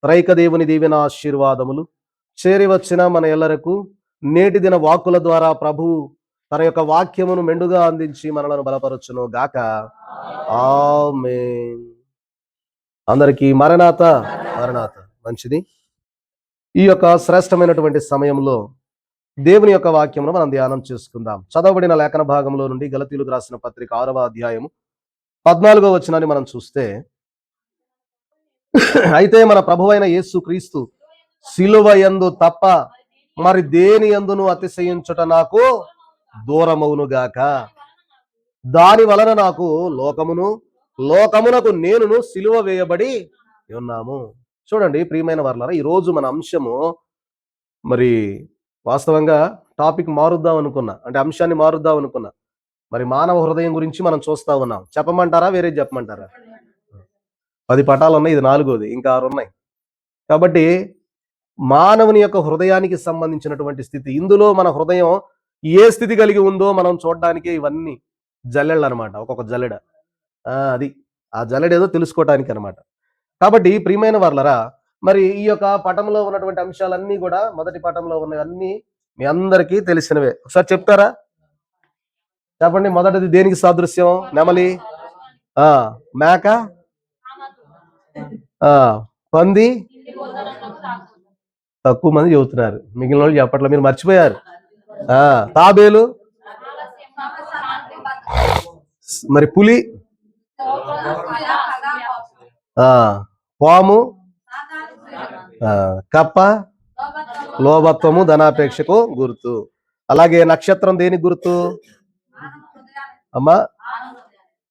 త్రైక దేవుని దీవెన ఆశీర్వాదములు చేరి వచ్చిన మన ఎల్లరకు నేటి దిన వాక్కుల ద్వారా ప్రభువు తన యొక్క వాక్యమును మెండుగా అందించి మనలను బలపరచును గాక. ఆమేన్. అందరికీ మరణాత మరణాత. మంచిది. ఈ యొక్క శ్రేష్టమైనటువంటి సమయంలో దేవుని యొక్క వాక్యమును మనం ధ్యానం చేసుకుందాం. చదవబడిన లేఖన భాగంలో నుండి గలతీయులకు రాసిన పత్రిక 6వ అధ్యాయము 14వ వచనాన్ని మనం చూస్తే, అయితే మన ప్రభువైన యేసు క్రీస్తు సిలువ యందు తప్ప మరి దేని యందును అతిశయించుట నాకు దూరమవును గాక. దాని వలన నాకు లోకమునకు నేనును సిలువ వేయబడి ఉన్నాము. చూడండి ప్రియమైన వారలారా, ఈరోజు మన అంశము మరి వాస్తవంగా టాపిక్ మారుద్దాం అనుకున్నా, అంటే అంశాన్ని మారుద్దాం అనుకున్నా. మరి మానవ హృదయం గురించి మనం చూస్తా ఉన్నాం. చెప్పమంటారా, వేరే చెప్పమంటారా? 10 పటాలు ఉన్నాయి, ఇది 4వది, ఇంకా 6 ఉన్నాయి. కాబట్టి మానవుని యొక్క హృదయానికి సంబంధించినటువంటి స్థితి, ఇందులో మన హృదయం ఏ స్థితి కలిగి ఉందో మనం చూడడానికి ఇవన్నీ జల్లెళ్ళు అనమాట. ఒక్కొక్క జల్లెడ, అది ఆ జల్లెడ ఏదో తెలుసుకోవటానికి అనమాట. కాబట్టి ప్రియమైన వారలారా, మరి ఈ యొక్క పటంలో ఉన్నటువంటి అంశాలన్నీ కూడా, మొదటి పటంలో ఉన్నవన్నీ మీ అందరికీ తెలిసినవే. ఒకసారి చెప్తారా? చెప్పండి. మొదటిది దేనికి సాదృశ్యం? నెమలి, మేక, పంది. తక్కువ మంది చెబుతున్నారు, మిగిలిన వాళ్ళు చెప్పట్ల, మీరు మర్చిపోయారు. తాబేలు, మరి పులి, పాము, కప్ప, లోభత్వము ధనాపేక్షకు గుర్తు. అలాగే నక్షత్రం దేనికి గుర్తు? అమ్మా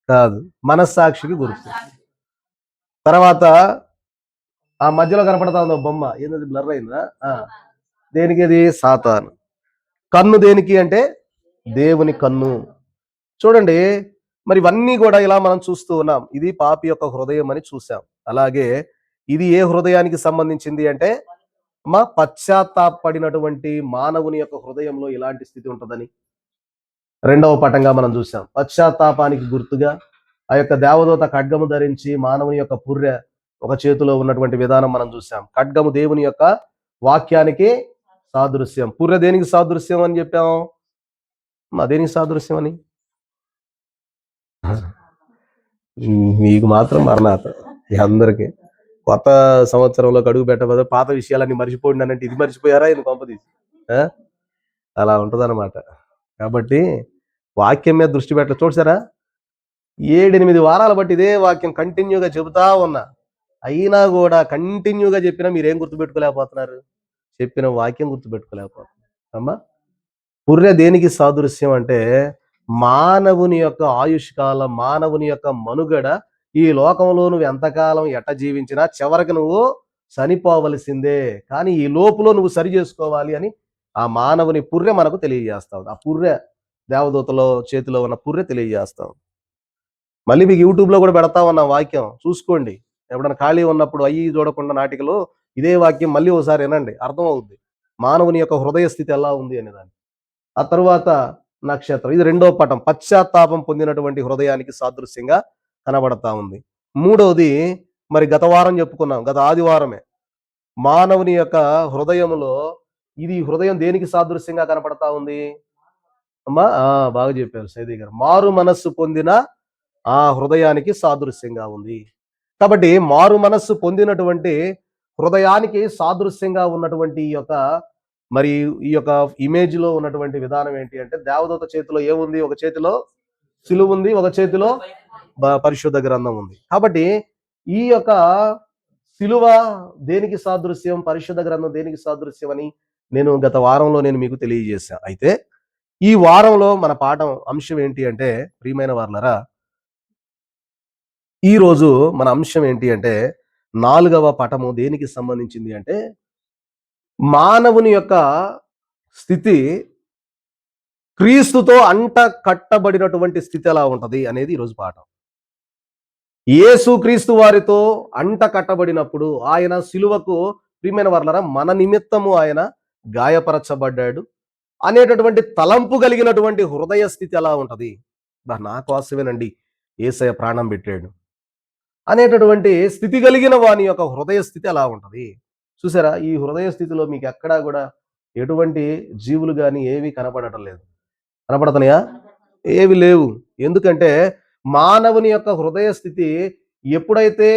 కాదు, మనస్సాక్షికి గుర్తు. తర్వాత ఆ మధ్యలో కనపడతా ఉందో బొమ్మ, ఏంటది బ్లర్ అయిందా? దేనికి అది? సాతాను. కన్ను దేనికి అంటే దేవుని కన్ను. చూడండి, మరి ఇవన్నీ కూడా ఇలా మనం చూస్తూ ఉన్నాం. ఇది పాపి యొక్క హృదయం అని చూసాం. అలాగే ఇది ఏ హృదయానికి సంబంధించింది అంటే, పశ్చాత్తాపడినటువంటి మానవుని యొక్క హృదయంలో ఇలాంటి స్థితి ఉంటుందని 2వ పటంగా మనం చూసాం. పశ్చాత్తాపానికి గుర్తుగా ఆ యొక్క దేవదూత ఖడ్గము ధరించి మానవుని యొక్క పుర్రె ఒక చేతిలో ఉన్నటువంటి విధానం మనం చూసాం. ఖడ్గము దేవుని యొక్క వాక్యానికి సాదృశ్యం. పుర్రె దేనికి సాదృశ్యం అని చెప్పాం? దేనికి సాదృశ్యం అని? మీకు మాత్రం మరణాత. అందరికీ కొత్త సంవత్సరంలో అడుగు పెట్టబోదు, పాత విషయాలన్నీ మర్చిపోండి అనంటే ఇది మర్చిపోయారా? ఇది పంపదీసి అలా ఉంటదన్నమాట. కాబట్టి వాక్యం మీద దృష్టి పెట్ట. చూసారా, 7-8 వారాలు బట్టి ఇదే వాక్యం కంటిన్యూగా చెబుతా ఉన్నా, అయినా కూడా కంటిన్యూగా చెప్పినా మీరేం గుర్తుపెట్టుకోలేకపోతున్నారు? చెప్పిన వాక్యం గుర్తుపెట్టుకోలేకపోతున్నారు. అమ్మా, పుర్రె దేనికి సాదృశ్యం అంటే మానవుని యొక్క ఆయుష్కాలం, మానవుని యొక్క మనుగడ, ఈ లోకంలో నువ్వు ఎంతకాలం ఎట్ట జీవించినా చివరికి నువ్వు చనిపోవలసిందే. కానీ ఈ లోపులో నువ్వు సరి చేసుకోవాలి అని ఆ మానవుని పుర్రె మనకు తెలియజేస్తావు. ఆ పుర్రె, దేవదూతలో చేతిలో ఉన్న పుర్రె తెలియజేస్తాం. మళ్ళీ మీకు యూట్యూబ్లో కూడా పెడతా ఉన్న వాక్యం చూసుకోండి. ఎప్పుడైనా ఖాళీ ఉన్నప్పుడు అయ్యి చూడకుండా నాటికలో ఇదే వాక్యం మళ్ళీ ఒకసారి వినండి, అర్థమవుద్ది మానవుని యొక్క హృదయ స్థితి ఎలా ఉంది అనేదాన్ని. ఆ తరువాత నక్షత్రం, ఇది 2వ పటం, పశ్చాత్తాపం పొందినటువంటి హృదయానికి సాదృశ్యంగా కనబడతా ఉంది. 3వది మరి గత వారం చెప్పుకున్నాం, గత ఆదివారమే, మానవుని యొక్క హృదయంలో ఇది హృదయం దేనికి సాదృశ్యంగా కనపడతా ఉంది? అమ్మా బాగా చెప్పారు సైదీ గారు, మారు మనస్సు పొందిన ఆ హృదయానికి సాదృశ్యంగా ఉంది. కాబట్టి మారు మనస్సు పొందినటువంటి హృదయానికి సాదృశ్యంగా ఉన్నటువంటి ఈ యొక్క ఇమేజ్ లో ఉన్నటువంటి విధానం ఏంటి అంటే, దేవదూత చేతిలో ఏముంది? ఒక చేతిలో సిలువ ఉంది, ఒక చేతిలో పరిశుద్ధ గ్రంథం ఉంది. కాబట్టి ఈ యొక్క సిలువ దేనికి సాదృశ్యం, పరిశుద్ధ గ్రంథం దేనికి సాదృశ్యం అని నేను గత వారంలో మీకు తెలియజేశా. అయితే ఈ వారంలో మన పాఠం అంశం ఏంటి అంటే, ప్రియమైన వారలారా, ఈ రోజు మన అంశం ఏంటి అంటే 4వ పటము దేనికి సంబంధించింది అంటే, మానవుని యొక్క స్థితి క్రీస్తుతో అంట కట్టబడినటువంటి స్థితి ఎలా ఉంటది అనేది ఈరోజు పాఠం. యేసు క్రీస్తు వారితో అంట కట్టబడినప్పుడు ఆయన సిలువకు, ప్రియమైన వారలారా, మన నిమిత్తము ఆయన గాయపరచబడ్డాడు అనేటటువంటి తలంపు కలిగినటువంటి హృదయ స్థితి ఎలా ఉంటది? నా కోసమేనండి యేసయ్య ప్రాణం పెట్టాడు. అనేటటువంటి స్థితి కలిగిన వాని యొక్క హృదయ స్థితి అలా ఉంటది. చూసారా? ఈ హృదయ స్థితిలో మీకు ఎక్కడా కూడా ఎటువంటి జీవులు గాని ఏవి కనపడటం లేదు. కనపడుతున్నాయా? ఏవి లేవు. ఎందుకంటే మానవుని యొక్క హృదయ స్థితి ఎప్పుడైతే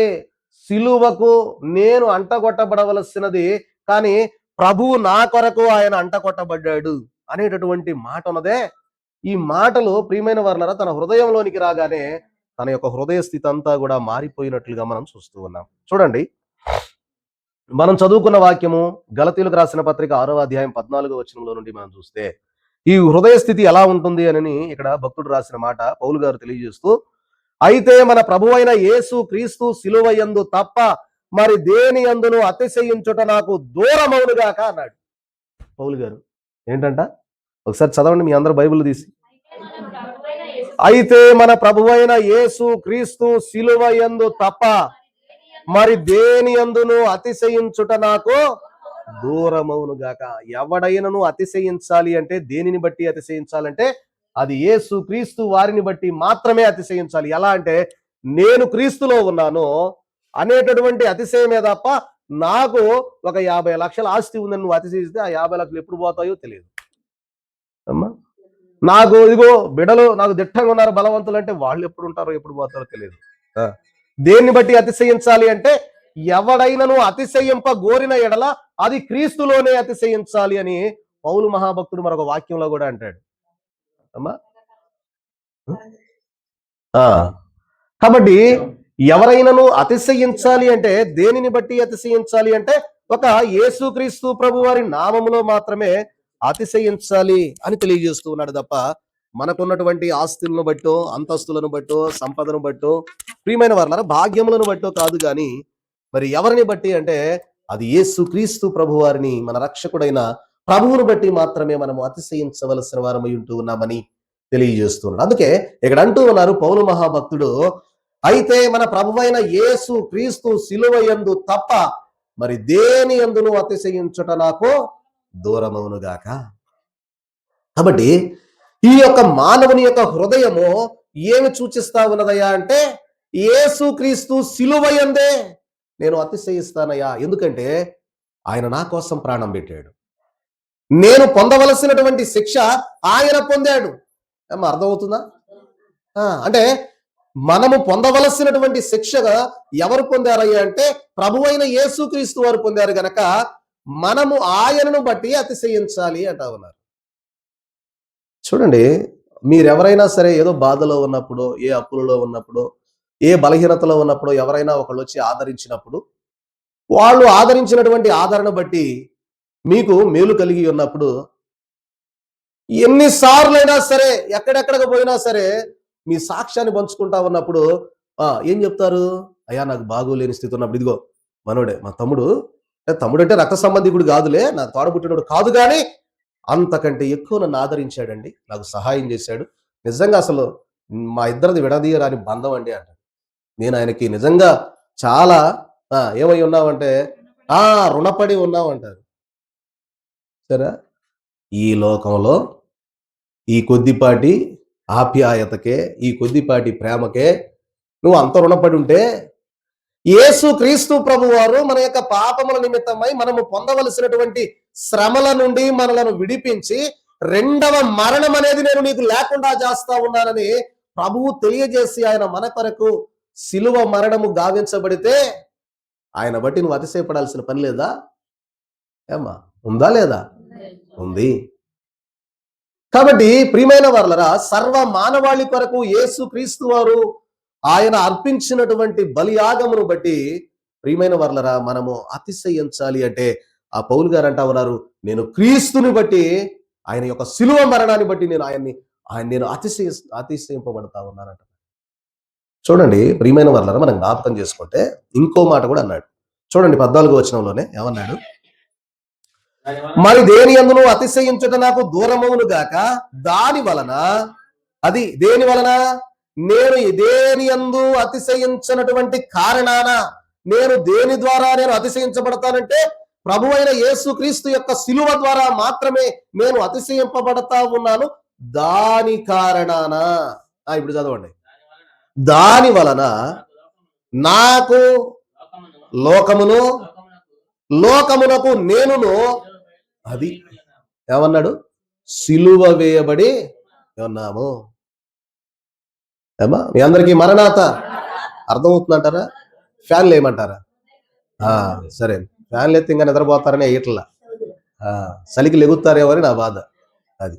సిలువకు నేను అంటగొట్టబడవలసినది, కానీ ప్రభువు నా కొరకు ఆయన అంటగొట్టబడ్డాడు అనేటటువంటి మాట ఉన్నదే, ఈ మాటలు ప్రియమైన వారలారా తన హృదయంలోనికి రాగానే తన యొక్క హృదయ స్థితి అంతా కూడా మారిపోయినట్లుగా మనం చూస్తూ ఉన్నాం. చూడండి, మనం చదువుకున్న వాక్యము గలతీయులకు రాసిన పత్రిక 6వ అధ్యాయం 14వ వచనంలో నుండి మనం చూస్తే ఈ హృదయ స్థితి ఎలా ఉంటుంది అని ఇక్కడ భక్తుడు రాసిన మాట పౌలు గారు తెలియజేస్తూ, అయితే మన ప్రభువైన యేసు క్రీస్తు సిలువ యందు తప్ప మరి దేని యందును అతిశయించుట నాకు దూరమవునుగాక అన్నాడు పౌలు గారు. ఏంటంట? ఒకసారి చదవండి మీ అందరూ బైబిల్ తీసి. అయితే మన ప్రభువైన యేసు క్రీస్తు సిలువ యందు తప్ప మరి దేని యందును అతిశయించుట నాకు దూరమవును గాక. ఎవడైనను అతిశయించాలి అంటే దేనిని బట్టి అతిశయించాలంటే అది యేసు క్రీస్తు వారిని బట్టి మాత్రమే అతిశయించాలి. ఎలా అంటే నేను క్రీస్తులో ఉన్నాను అనేటటువంటి అతిశయమే తప్ప నాకు ఒక 50 లక్షల ఆస్తి ఉందని నువ్వు అతిశయిస్తే ఆ 50 లక్షలు ఎప్పుడు పోతాయో తెలియదు అమ్మా. నాకు ఇదిగో బిడలు నాకు దిట్టంగా ఉన్నారు బలవంతులు అంటే వాళ్ళు ఎప్పుడు ఉంటారో ఎప్పుడు పోతారో తెలియదు. దేన్ని బట్టి అతిశయించాలి అంటే ఎవడైనను అతిశయింప గోరిన ఎడల అది క్రీస్తులోనే అతిశయించాలి అని పౌలు మహాభక్తుడు మరొక వాక్యంలో కూడా అంటాడు అమ్మా. కాబట్టి ఎవరైనను అతిశయించాలి అంటే దేనిని బట్టి అతిశయించాలి అంటే ఒక యేసుక్రీస్తు ప్రభు వారి నామములో మాత్రమే అతిశయించాలి అని తెలియజేస్తూ ఉన్నాడు తప్ప మనకున్నటువంటి ఆస్తులను బట్టో అంతస్తులను బట్టో సంపదను బట్టో ప్రియమైన వారలారా భాగ్యములను బట్టో కాదు. కానీ మరి ఎవరిని బట్టి అంటే అది యేసుక్రీస్తు ప్రభు వారిని మన రక్షకుడైన ప్రభువును బట్టి మాత్రమే మనము అతిశయించవలసిన వారమై ఉంటూ ఉన్నామని తెలియజేస్తున్నాడు. అందుకే ఇక్కడ అంటూ ఉన్నారు పౌలు మహాభక్తుడు, అయితే మన ప్రభువైన యేసు క్రీస్తు సిలువ యందు తప్ప మరి దేని యందును అతిశయించుట నాకు దూరమవును గాక. కాబట్టి ఈ యొక్క మానవుని యొక్క హృదయము ఏమి సూచిస్తా ఉన్నదయ్యా అంటే యేసు క్రీస్తు సిలువ యందే నేను అతిశయిస్తానయ్యా, ఎందుకంటే ఆయన నా కోసం ప్రాణం పెట్టాడు. నేను పొందవలసినటువంటి శిక్ష ఆయన పొందాడు. అర్థమవుతుందా? అంటే మనము పొందవలసినటువంటి శిక్షగా ఎవరు పొందారయ్యా అంటే ప్రభువైన యేసుక్రీస్తు వారు పొందారు గనక మనము ఆయనను బట్టి అతిశయించాలి అంటా ఉన్నారు. చూడండి, మీరెవరైనా సరే ఏదో బాధలో ఉన్నప్పుడు, ఏ అప్పులలో ఉన్నప్పుడు, ఏ బలహీనతలో ఉన్నప్పుడు ఎవరైనా ఒకళ్ళు వచ్చి ఆదరించినప్పుడు వాళ్ళు ఆదరించినటువంటి ఆదరణ బట్టి మీకు మేలు కలిగి ఉన్నప్పుడు ఎన్నిసార్లైనా సరే ఎక్కడెక్కడికి పోయినా సరే మీ సాక్ష్యాన్ని పంచుకుంటా ఉన్నప్పుడు ఏం చెప్తారు? అయ్యా నాకు బాగోలేని స్థితి ఉన్నప్పుడు ఇదిగో మనోడే మా తమ్ముడు అంటే రక్త సంబంధికుడు కాదులే, నా తోడబుట్టినోడు కాదు, కానీ అంతకంటే ఎక్కువ నన్ను ఆదరించాడండి, నాకు సహాయం చేశాడు, నిజంగా అసలు మా ఇద్దరిది విడదీయరాని బంధం అండి అంట. నేను ఆయనకి నిజంగా చాలా ఏమై ఉన్నామంటే రుణపడి ఉన్నామంటారు. సరే, ఈ లోకంలో ఈ కొద్దిపాటి ఆప్యాయతకే, ఈ కొద్దిపాటి ప్రేమకే నువ్వు అంత రుణపడి ఉంటే యేసు క్రీస్తు ప్రభు వారు మన యొక్క పాపముల నిమిత్తమై మనము పొందవలసినటువంటి శ్రమల నుండి మనలను విడిపించి రెండవ మరణం అనేది నేను నీకు లేకుండా చేస్తా ఉన్నానని ప్రభువు తెలియజేసి ఆయన మన కొరకు సిలువ మరణము గావించబడితే ఆయన బట్టి నువ్వు అతిశయపడాల్సిన పని లేదా? ఏమ్మా, ఉందా లేదా? ఉంది. కాబట్టి ప్రియమైన వారలారా, సర్వ మానవాళి కొరకు యేసు క్రీస్తు వారు ఆయన అర్పించినటువంటి బలియాగమును బట్టి ప్రియమైన వారలారా మనము అతిశయించాలి అంటే ఆ పౌలు గారు అంటా ఉన్నారు, నేను క్రీస్తుని బట్టి ఆయన యొక్క సిలువ మరణాన్ని బట్టి నేను అతిశయింపబడతా ఉన్నానంట. చూడండి ప్రియమైన వారలారా, మనం జ్ఞాపకం చేసుకుంటే ఇంకో మాట కూడా అన్నాడు. చూడండి 14వ వచనంలోనే ఏమన్నాడు? మరి దేని యందును అతిశయించుట నాకు దూరమవును గాక, దాని వలన అది దేని వలన నేను దేని యందు అతిశయించినటువంటి కారణాన నేను దేని ద్వారా నేను అతిశయించబడతానంటే ప్రభువైన యేసుక్రీస్తు యొక్క సిలువ ద్వారా మాత్రమే నేను అతిశయింపబడతా ఉన్నాను. దాని కారణాన ఇప్పుడు చదవండి, దాని వలన నాకు లోకమును లోకమునకు నేనును. అది ఏమన్నాడు? సిలువ వేయబడి ఉన్నాము. ఏమా మీ అందరికీ మరణాత అర్థమవుతుందంటారా? ఫ్యాన్లు వేయమంటారా? సరే, ఫ్యాన్లు ఎత్తి ఇంకా నిద్రపోతారని వేయట్లా, చలికి లెగుతారేమో అని నా బాధ. అది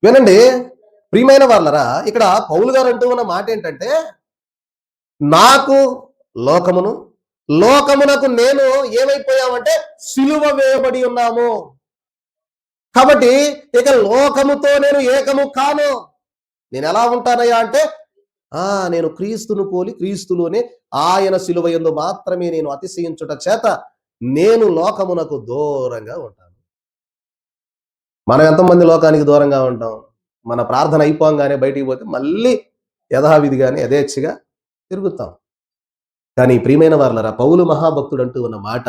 వినండి ప్రియమైన వాళ్ళరా, ఇక్కడ పౌలు గారు అంటూ ఉన్న మాట ఏంటంటే, నాకు లోకమును లోకమునకు నేను ఏమైపోయామంటే సిలువ వేయబడి ఉన్నాము. కాబట్టి ఇక లోకముతో నేను ఏకము కాను. నేను ఎలా ఉంటానయ్యా అంటే, నేను క్రీస్తును పోలి క్రీస్తులోనే ఆయన సిలువ యందు మాత్రమే నేను అతిశయించుట చేత నేను లోకమునకు దూరంగా ఉంటాను. మనం ఎంతమంది లోకానికి దూరంగా ఉంటాం? మన ప్రార్థన అయిపోగానే బయటికి పోతే మళ్ళీ యథావిధిగానే యథేచ్ఛగా తిరుగుతాం. కానీ ప్రియమైన వారలారా, పౌలు మహాభక్తుడు అంటూ ఉన్న మాట,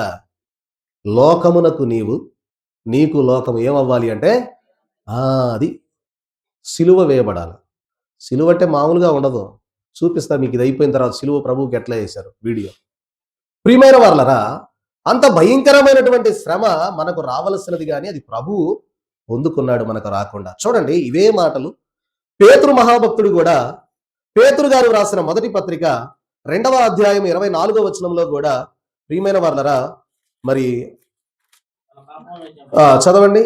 లోకమునకు నీవు, నీకు లోకము ఏమవ్వాలి అంటే అది సిలువ వేయబడాలి. సిలువ అంటే మామూలుగా ఉండదు. చూపిస్తా మీకు, ఇది అయిపోయిన తర్వాత సిలువ ప్రభువుకి ఎట్లా వేశారు వీడియో. ప్రియమైన వారలారా, అంత భయంకరమైనటువంటి శ్రమ మనకు రావలసినది, కానీ అది ప్రభువు పొందుకున్నాడు మనకు రాకుండా. చూడండి, ఇవే మాటలు పేతురు మహాభక్తుడు కూడా, పేతురు గారు రాసిన మొదటి పత్రిక 2వ అధ్యాయం 24వ వచనంలో కూడా, ప్రియమైన వారలారా, మరి చదవండి.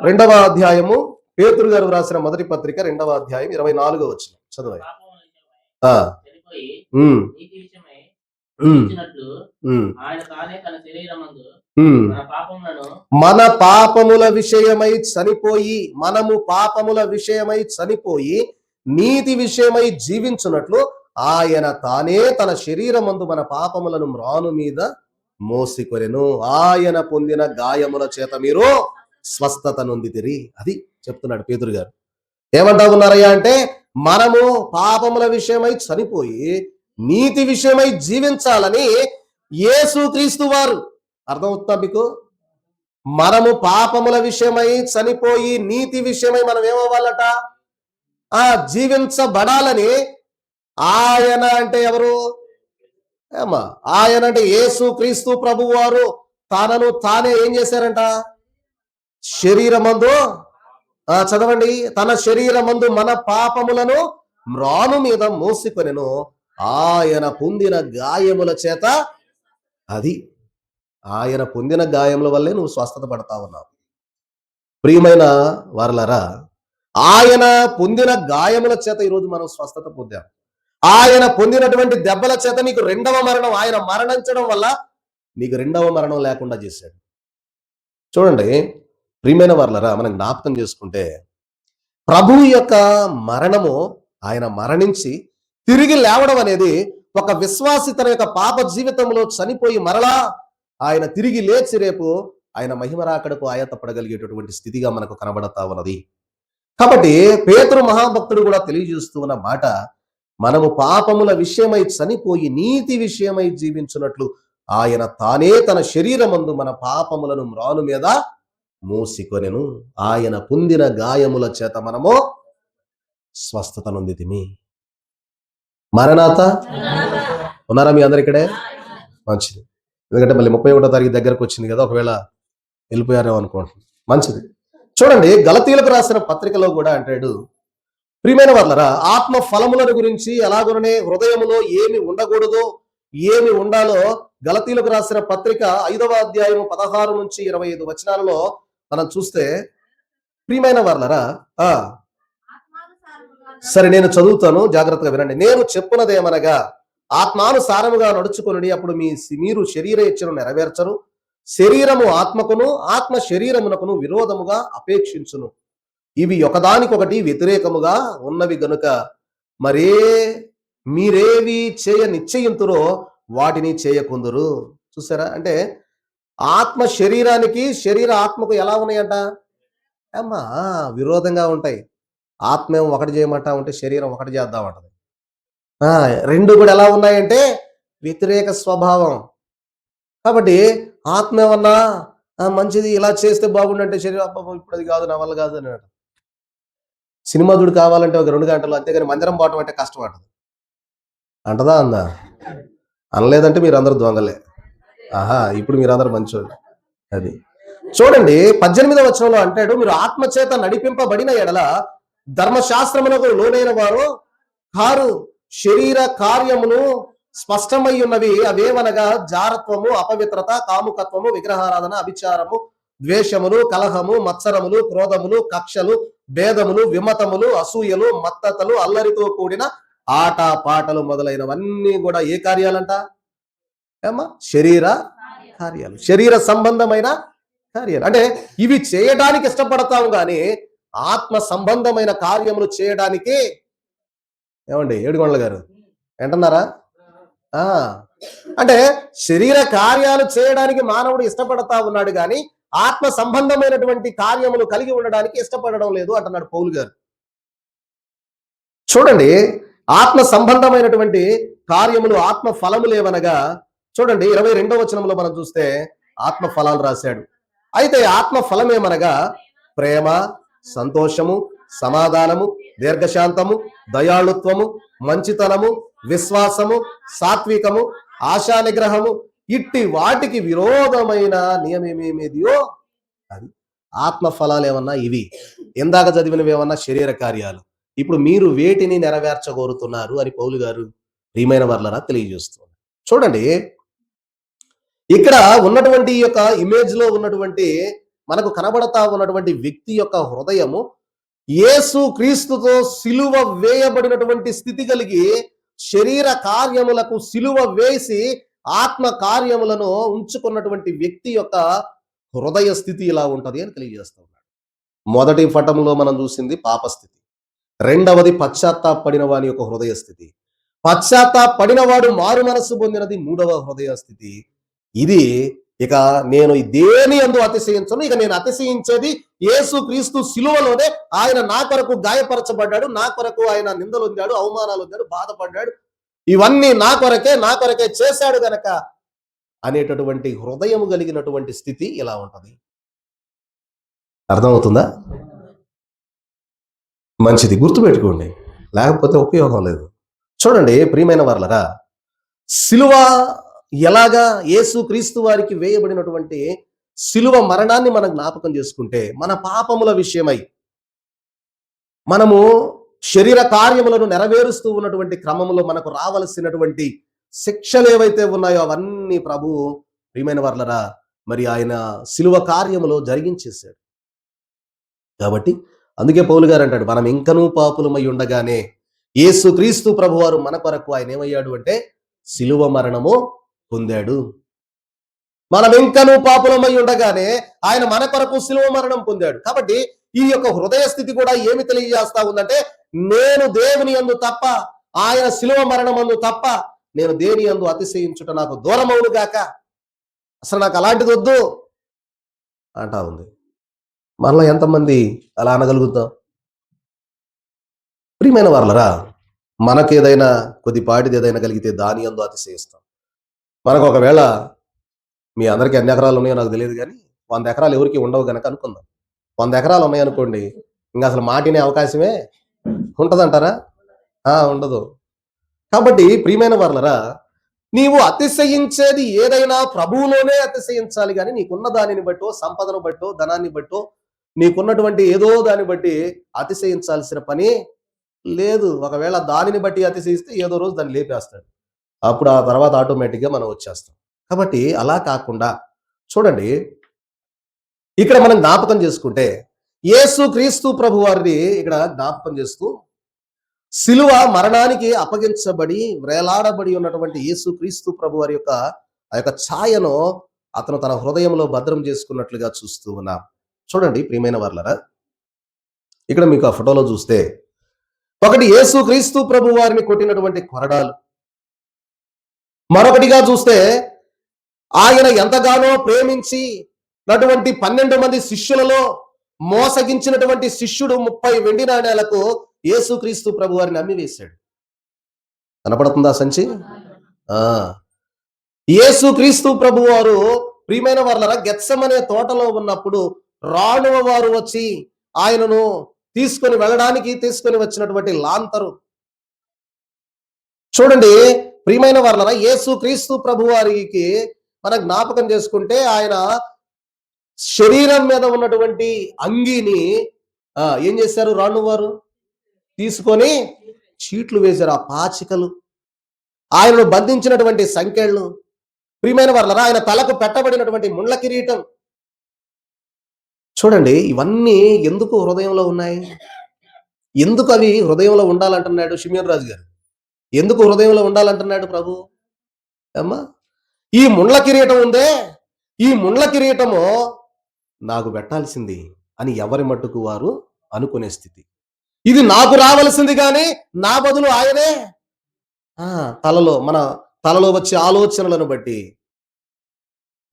2వ అధ్యాయము పేతురు గారు రాసిన మొదటి పత్రిక 2వ అధ్యాయం 24వ వచనం చదవండి. మన పాపముల విషయమై చనిపోయి, మనము పాపముల విషయమై చనిపోయి నీతి విషయమై జీవించున్నట్లు ఆయన తానే తన శరీరమందు మన పాపములను మ్రాను మీద మోసికొనెను. ఆయన పొందిన గాయముల చేత మీరు స్వస్థత నొందితిరి. అది చెప్తున్నాడు పేతురు గారు. ఏమంటా ఉన్నారయ్యా అంటే, మనము పాపముల విషయమై చనిపోయి నీతి విషయమై జీవించాలని యేసుక్రీస్తు వారు, అర్థమవుతుందా మీకు? మనము పాపముల విషయమై చనిపోయి నీతి విషయమై మనం ఏమవ్వాలట? జీవించబడాలని. ఆయన అంటే ఎవరు? ఆయన అంటే యేసుక్రీస్తు ప్రభు వారు తనను తానే ఏం చేశారంట? శరీరమందు, చదవండి, తన శరీరమందు మన పాపములను మ్రాను మీద మోసికొనెను. ఆయన పొందిన గాయముల చేత, అది ఆయన పొందిన గాయముల వల్లే నువ్వు స్వస్థత పడతా ఉన్నావు. ప్రియమైన వారలారా, ఆయన పొందిన గాయముల చేత ఈరోజు మనం స్వస్థత పొందాం. ఆయన పొందినటువంటి దెబ్బల చేత నీకు 2వ మరణం, ఆయన మరణించడం వల్ల నీకు 2వ మరణం లేకుండా చేశాడు. చూడండి ప్రియమైన వారలారా, మనం జ్ఞాపకం చేసుకుంటే, ప్రభువు యొక్క మరణము, ఆయన మరణించి తిరిగి లేవడం అనేది ఒక విశ్వాసి తన యొక్క పాప జీవితంలో చనిపోయి మరలా ఆయన తిరిగి లేచి రేపు ఆయన మహిమ రాకడకు ఆయత్తపడగలిగేటటువంటి స్థితిగా మనకు కనబడతా ఉన్నది. కాబట్టి పేతురు మహాభక్తుడు కూడా తెలియజేస్తూ ఉన్న మాట, మనము పాపముల విషయమై చనిపోయి నీతి విషయమై జీవించున్నట్లు ఆయన తానే తన శరీరమందు మన పాపములను మ్రాను మీద మోసికొనెను. ఆయన పొందిన గాయముల చేత మనము స్వస్థత నొందితిమి. మరణాత ఉన్నారా మీ అందరు ఇక్కడే? మంచిది. ఎందుకంటే మళ్ళీ 31వ తారీఖు దగ్గరకు వచ్చింది కదా, ఒకవేళ వెళ్ళిపోయారేమో అనుకుంటున్నాను. మంచిది. చూడండి, గలతీయులకు రాసిన పత్రికలో కూడా అంటాడు, ప్రియమైన వారలారా, ఆత్మ ఫలములను గురించి ఎలాగోనే హృదయములో ఏమి ఉండకూడదో ఏమి ఉండాలో గలతీయులకు రాసిన పత్రిక 5వ అధ్యాయం 16 నుంచి 25 వచనాలలో మనం చూస్తే, ప్రియమైన వారలారా, సరే నేను చదువుతాను, జాగ్రత్తగా వినండి. నేను చెప్పున్నదేమనగా, ఆత్మానుసారముగా నడుచుకొనుడి, అప్పుడు మీరు శరీర ఇచ్చను నెరవేర్చరు. శరీరము ఆత్మకును ఆత్మ శరీరమునకును విరోధముగా అపేక్షించును. ఇవి ఒకదానికొకటి వ్యతిరేకముగా ఉన్నవి గనుక మీరేవి చేయ నిశ్చయింతురో వాటిని చేయకుందురు. చూసారా? అంటే ఆత్మ శరీరానికి, శరీర ఆత్మకు ఎలా ఉన్నాయంట? విరోధంగా ఉంటాయి. ఆత్మ ఒకటి చేయమంటా ఉంటే శరీరం ఒకటి చేద్దామంటది. రెండు కూడా ఎలా ఉన్నాయంటే వ్యతిరేక స్వభావం. కాబట్టి ఆత్మ ఏమన్నా మంచిది, ఇలా చేస్తే బాగుండంటే శరీరం ఇప్పుడు అది కాదు, నా వల్ల కాదు అని అంట. సినిమా చూడు కావాలంటే ఒక 2 గంటలు, అంతేగాని మందిరం పోవటం అంటే కష్టం అంటది. అంటదా? అందా? అనలేదంటే మీరు అందరూ దొంగలే. ఆహా, ఇప్పుడు మీరందరూ మంచోళ్ళు. అది చూడండి 18వ వచనంలో అంటాడు, మీరు ఆత్మచేత నడిపింపబడిన ఎడల ధర్మశాస్త్రమునకు లోనైన వారు కారు. శరీర కార్యములు స్పష్టమై ఉన్నవి, అవేవనగా జారత్వము, అపవిత్రత, కాముకత్వము, విగ్రహారాధన, అభిచారము, ద్వేషములు, కలహము, మత్సరములు, క్రోధములు, కక్షలు, భేదములు, విమతములు, అసూయలు, మత్తతలు, అల్లరితో కూడిన ఆట పాటలు మొదలైనవన్నీ కూడా ఏ కార్యాలంట ఏమ్మా? శరీర కార్యాలు, శరీర సంబంధమైన కార్యాలు. అంటే ఇవి చేయడానికి ఇష్టపడతాము కానీ ఆత్మ సంబంధమైన కార్యములు చేయడానికి ఏమండి ఏడుగొండల గారు ఏంటన్నారా? ఆ అంటే శరీర కార్యాలు చేయడానికి మానవుడు ఇష్టపడతా ఉన్నాడు కానీ ఆత్మ సంబంధమైనటువంటి కార్యములు కలిగి ఉండడానికి ఇష్టపడడం లేదు అంటున్నాడు పౌలు గారు. చూడండి, ఆత్మ సంబంధమైనటువంటి కార్యములు, ఆత్మ ఫలములు ఏవనగా చూడండి 22వ వచనంలో మనం చూస్తే ఆత్మ ఫలాలు రాశాడు. అయితే ఆత్మ ఫలం ఏమనగా ప్రేమ, సంతోషము, సమాధానము, దీర్ఘశాంతము, దయాళుత్వము, మంచితనము, విశ్వాసము, సాత్వికము, ఆశా నిగ్రహము, ఇట్టి వాటికి విరోధమైన నియమేమేమిదియో అది. ఆత్మ ఫలాలు ఏమన్నా ఇవి, ఇందాక చదివినవి ఏమన్నా శరీర కార్యాలు. ఇప్పుడు మీరు వేటిని నెరవేర్చగోరుతున్నారు అని పౌలు గారు ప్రియమైన వర్లరా తెలియజేస్తున్నారు. చూడండి, ఇక్కడ ఉన్నటువంటి ఈ యొక్క ఇమేజ్ లో ఉన్నటువంటి మనకు కనబడతా ఉన్నటువంటి వ్యక్తి యొక్క హృదయము యేసు క్రీస్తుతో సిలువ వేయబడినటువంటి స్థితి కలిగి శరీర కార్యములకు సిలువ వేసి ఆత్మ కార్యములను ఉంచుకున్నటువంటి వ్యక్తి యొక్క హృదయ స్థితి ఇలా ఉంటది అని తెలియజేస్తా ఉన్నాడు. మొదటి పటంలో మనం చూసింది పాపస్థితి, రెండవది పశ్చాత్తాపడిన వాని యొక్క హృదయ స్థితి, పశ్చాత్తాపడిన వాడు మారు మనస్సు పొందినది మూడవ హృదయ స్థితి. ఇది ఇక నేను దేని యందు అతిశయించను, ఇక నేను అతిశయించేది యేసు క్రీస్తు సిలువలోనే. ఆయన నా కొరకు గాయపరచబడ్డాడు, నా కొరకు ఆయన నిందలు పొందాడు, అవమానాలు పొందాడు, బాధపడ్డాడు, ఇవన్నీ నా కొరకే చేశాడు గనక అనేటటువంటి హృదయం కలిగినటువంటి స్థితి ఇలా ఉంటది. అర్థమవుతుందా? మంచిది, గుర్తుపెట్టుకోండి, లేకపోతే ఉపయోగం లేదు. చూడండి ప్రియమైన వర్లరా, సిలువ ఎలాగా యేసు క్రీస్తు వారికి వేయబడినటువంటి సిలువ మరణాన్ని మనం జ్ఞాపకం చేసుకుంటే మన పాపముల విషయమై మనము శరీర కార్యములను నెరవేరుస్తూ ఉన్నటువంటి క్రమంలో మనకు రావలసినటువంటి శిక్షలు ఏవైతే ఉన్నాయో అవన్నీ ప్రభు ప్రియమైన వర్లరా మరి ఆయన సిలువ కార్యములో జరిగించేశాడు. కాబట్టి అందుకే పౌలు గారు అంటాడు, మనం ఇంకనూ పాపులమై ఉండగానే యేసు క్రీస్తు ప్రభు వారు మన కొరకు ఆయన ఏమయ్యాడు అంటే సిలువ మరణము పొందాడు. మనం ఇంకనూ పాపులమై ఉండగానే ఆయన మన కొరకు సిలువ మరణం పొందాడు. కాబట్టి ఈ యొక్క హృదయ స్థితి కూడా ఏమి తెలియజేస్తా ఉందంటే, నేను దేవుని యందు తప్ప, ఆయన సిలువ మరణమందు తప్ప నేను దేని యందు అతిశయించుట నాకు దూరమవును గాక, అసలు నాకు అలాంటిది వద్దు అంటా ఉంది. మనలో ఎంతమంది అలా అనగలుగుతాం? ప్రియమైన వారలరా, మనకేదైనా కొద్దిపాటిది ఏదైనా కలిగితే దాని యందు అతిశయిస్తాం. మనకు ఒకవేళ మీ అందరికీ ఎన్ని ఎకరాలు ఉన్నాయో నాకు తెలియదు కానీ 100 ఎకరాలు ఎవరికి ఉండవు కనుక అనుకుందాం. 100 ఎకరాలు ఉన్నాయనుకోండి, ఇంకా అసలు మాటినే అవకాశమే ఉంటదంటారా? ఉండదు. కాబట్టి ప్రియమైన వర్లరా, నీవు అతిశయించేది ఏదైనా ప్రభువులోనే అతిశయించాలి కానీ నీకున్న దానిని బట్టో, సంపదను బట్టో, ధనాన్ని బట్టో, నీకున్నటువంటి ఏదో దాన్ని బట్టి అతిశయించాల్సిన పని లేదు. ఒకవేళ దానిని బట్టి అతిశయిస్తే ఏదో రోజు దాన్ని లేపేస్తాడు, అప్పుడు ఆ తర్వాత ఆటోమేటిక్గా మనం వచ్చేస్తాం. కాబట్టి అలా కాకుండా చూడండి, ఇక్కడ మనం జ్ఞాపకం చేసుకుంటే యేసు క్రీస్తు ప్రభు వారిని ఇక్కడ జ్ఞాపకం చేస్తూ సిలువ మరణానికి అప్పగించబడి వేలాడబడి ఉన్నటువంటి యేసు క్రీస్తు ప్రభు వారి యొక్క ఆ యొక్క ఛాయను అతను తన హృదయంలో భద్రం చేసుకున్నట్లుగా చూస్తూ ఉన్నాం. చూడండి ప్రియమైన వారలారా, ఇక్కడ మీకు ఆ ఫోటోలో చూస్తే ఒకటి యేసు క్రీస్తు ప్రభు వారిని కొట్టినటువంటి కొరడాలు, మరొకటిగా చూస్తే ఆయన ఎంతగానో ప్రేమించినటువంటి 12 మంది శిష్యులలో మోసగించినటువంటి శిష్యుడు 30 వెండి నాణేలకు యేసుక్రీస్తు ప్రభు వారిని అమ్మివేశాడు. కనపడుతుందా సంచి? యేసుక్రీస్తు ప్రభు వారు ప్రియమైన వారలారా గెత్సెమనే తోటలో ఉన్నప్పుడు రాణువ వారు వచ్చి ఆయనను తీసుకొని వెళ్ళడానికి తీసుకొని వచ్చినటువంటి లాంతరు చూడండి, ప్రియమైన వాళ్ళరా, యేసు క్రీస్తు ప్రభు వారికి మనం జ్ఞాపకం చేసుకుంటే ఆయన శరీరం మీద ఉన్నటువంటి అంగీని ఏం చేశారు? రాను వారు తీసుకొని చీట్లు వేశారు. ఆ పాచికలు, ఆయనను బంధించినటువంటి సంకెళ్ళు, ప్రియమైన వాళ్ళరా ఆయన తలకు పెట్టబడినటువంటి ముండ్ల కిరీటం, చూడండి ఇవన్నీ ఎందుకు హృదయంలో ఉన్నాయి? ఎందుకు అవి హృదయంలో ఉండాలంటున్నాడు షిమ్యోన్ రాజు గారు? ఎందుకు హృదయంలో ఉండాలంటున్నాడు ప్రభు? అమ్మా, ఈ ముండ్ల కిరీటం ఉందే, ఈ ముండ్ల కిరీటము నాకు పెట్టాల్సింది అని ఎవరి మట్టుకు వారు అనుకునే స్థితి. ఇది నాకు రావలసింది కానీ నా బదులు ఆయనే మన తలలో వచ్చే ఆలోచనలను బట్టి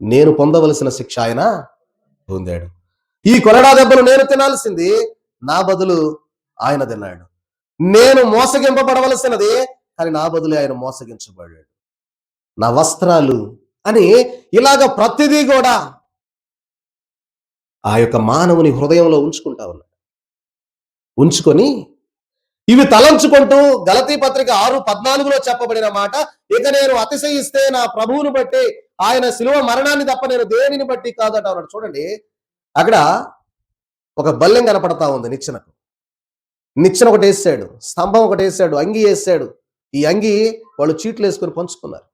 నేను పొందవలసిన శిక్ష ఆయన పొందాడు. ఈ కొరడా దెబ్బలు నేను తినాల్సింది, నా బదులు ఆయన తిన్నాడు. నేను మోసగింపబడవలసినది, కానీ నా బదులు ఆయన మోసగించబడ్డాడు. నా వస్త్రాలు అని ఇలాగ ప్రతిదీ కూడా ఆ యొక్క మానవుని హృదయంలో ఉంచుకుంటా ఉన్నాడు. ఉంచుకొని ఇవి తలంచుకుంటూ గలతీ పత్రిక 6:14 చెప్పబడిన మాట, ఇక నేను అతిశయిస్తే నా ప్రభువును బట్టి, ఆయన శిలువ మరణాన్ని తప్ప నేను దేనిని బట్టి కాదట అన్నాడు. చూడండి, అక్కడ ఒక బల్లెం కనపడతా ఉంది. నిచ్చెన ఒకటి వేసాడు, స్తంభం ఒకటి వేసాడు, అంగి వేసాడు. ఈ అంగి వాళ్ళు చీట్లు వేసుకొని పంచుకున్నారు.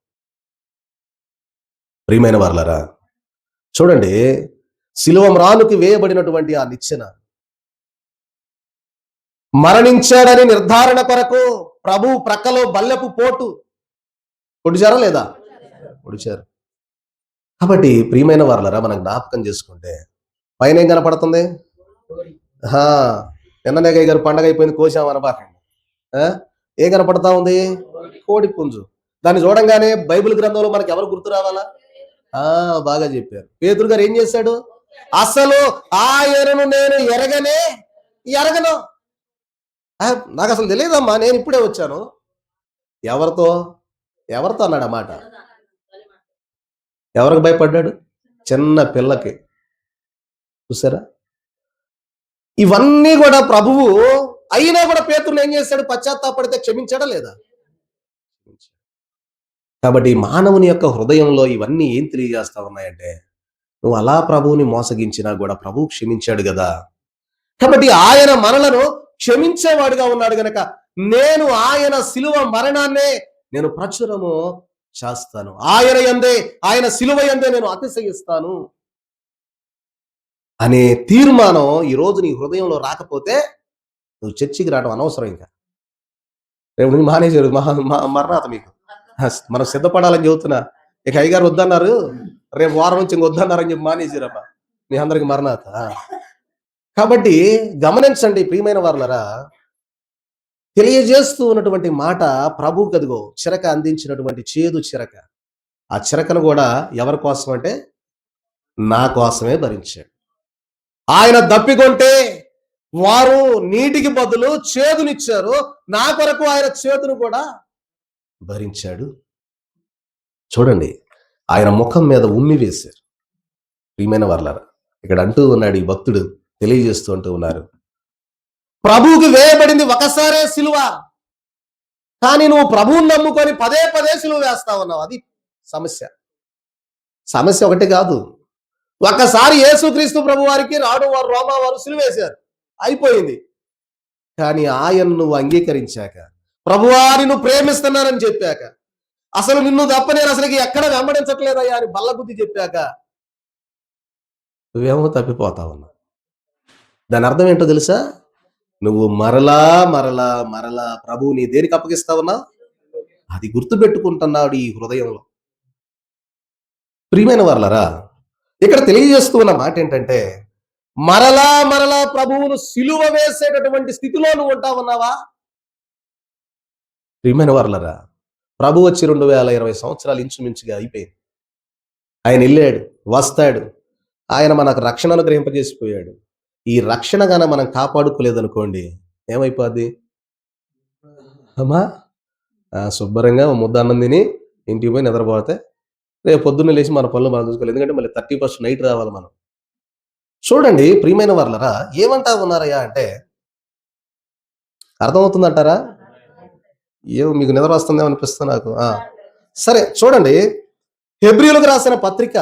ప్రియమైన వారలారా, చూడండి, శిలువ మ్రానుకి వేయబడినటువంటి ఆ నిచ్చెన మరణించాడని నిర్ధారణ కొరకు ప్రభు ప్రక్కలో బల్లెపు పోటు పొడిచారా లేదా? పొడిచారు. కాబట్టి ప్రియమైన వారలారా, మనం జ్ఞాపకం చేసుకుంటే పైన ఏం కనపడుతుంది? నిన్ననే గారు పండగ అయిపోయింది, కోసామనబాకండి. ఏం కనపడతా ఉంది? కోడి పుంజు. దాన్ని చూడంగానే బైబిల్ గ్రంథంలో మనకి ఎవరు గుర్తు రావాలా? బాగా చెప్పారు. పేతురు గారు ఏం చేశాడు? అసలు ఆయనను నేను ఎరగను, నాకు అసలు తెలియదమ్మా, నేను ఇప్పుడే వచ్చాను. ఎవరితో అన్నాడు ఆ మాట? ఎవరికి భయపడ్డాడు? చిన్న పిల్లకి. చూసారా? ఇవన్నీ కూడా ప్రభువు అయినా కూడా పేతురుని ఏం చేశాడు? పశ్చాత్తాపడితే క్షమించాడా లేదా? కాబట్టి మానవుని యొక్క హృదయంలో ఇవన్నీ ఏం తెలియజేస్తా ఉన్నాయంటే, నువ్వు అలా ప్రభువుని మోసగించినా కూడా ప్రభువు క్షమించాడు కదా. కాబట్టి ఆయన మనలను క్షమించేవాడుగా ఉన్నాడు గనక నేను ఆయన శిలువ మరణాన్నే నేను ప్రచురము చేస్తాను, ఆయన శిలువ యందే నేను అతిశయిస్తాను అనే తీర్మానం ఈరోజు నీ హృదయంలో రాకపోతే నువ్వు చర్చికి రావడం అనవసరం. ఇంకా రేపు నుంచి మానేశారు మరణాత. మీకు మనం సిద్ధపడాలని చెబుతున్నా. ఇక అయ్యగారు వద్దన్నారు, రేపు వారం నుంచి ఇంక వద్దన్నారని చెప్పి మానేశారమ్మా, మీ అందరికి మరణాత. కాబట్టి గమనించండి ప్రియమైన వారలారా, తెలియజేస్తూ ఉన్నటువంటి మాట ప్రభు కదిగో చిరక అందించినటువంటి చేదు చిరక. ఆ చిరకను కూడా ఎవరి కోసం అంటే నా కోసమే భరించాడు. ఆయన దప్పికొంటే వారు నీటికి బదులు చేదునిచ్చారు, నా కొరకు ఆయన చేదును కూడా భరించాడు. చూడండి, ఆయన ముఖం మీద ఉమ్మి వేశారు. ప్రియమైన వారలారా, ఇక్కడ అంటూ ఉన్నాడు ఈ భక్తుడు, తెలియజేస్తూ అంటూ ఉన్నారు, ప్రభువుకి వేయబడింది ఒకసారే సిలువ, కానీ నువ్వు ప్రభువుని నమ్ముకొని పదే పదే సిలువ వేస్తా ఉన్నావు. అది సమస్య ఒకటి కాదు. ఒక్కసారి యేసుక్రీస్తు ప్రభు వారికి రోమా వారు సిలువ వేశారు, అయిపోయింది. కానీ ఆయన నువ్వు అంగీకరించాక, ప్రభువాని నువ్వు ప్రేమిస్తున్నానని చెప్పాక, అసలు నిన్ను తప్ప నేను అసలుకి ఎక్కడ వెంబడించట్లేదయ్యా అని బల్లబుద్ధి చెప్పాక నువ్వేమో తప్పిపోతా ఉన్నావు. దాని అర్థం ఏంటో తెలుసా? నువ్వు మరలా ప్రభువు నీ దేనికి అప్పగిస్తా ఉన్నావు? అది గుర్తుపెట్టుకుంటున్నాడు ఈ హృదయంలో. ప్రియమైన వారలారా, ఇక్కడ తెలియజేస్తూ ఉన్న మాట ఏంటంటే, మరలా ప్రభువును సిలువ వేసేటటువంటి స్థితిలో నువ్వు ఉంటా ఉన్నావా? ప్రియమైన వారలారా, ప్రభు వచ్చి 2020 సంవత్సరాలు ఇంచుమించుగా అయిపోయింది. ఆయన వెళ్ళాడు, వస్తాడు. ఆయన మనకు రక్షణ అనుగ్రహింపజేసిపోయాడు. ఈ రక్షణ గాన మనం కాపాడుకోలేదనుకోండి, ఏమైపోద్ది? అమ్మా శుభ్రంగా ముద్ద అన్నం తిని ఇంటికి పోయి నిద్రపోతే రేపు పొద్దున్నే లేచి మన పనులు మనం చూసుకోవాలి. ఎందుకంటే మళ్ళీ 31st నైట్ రావాలి మనం. చూడండి ప్రియమైన వారలారా, ఏమంటా ఉన్నారయ్యా అంటే అర్థమవుతుందంటారా? ఏమో మీకు నిద్ర వస్తుందేమో అనిపిస్తుంది నాకు. సరే చూడండి, హెబ్రీయులకు రాసిన పత్రిక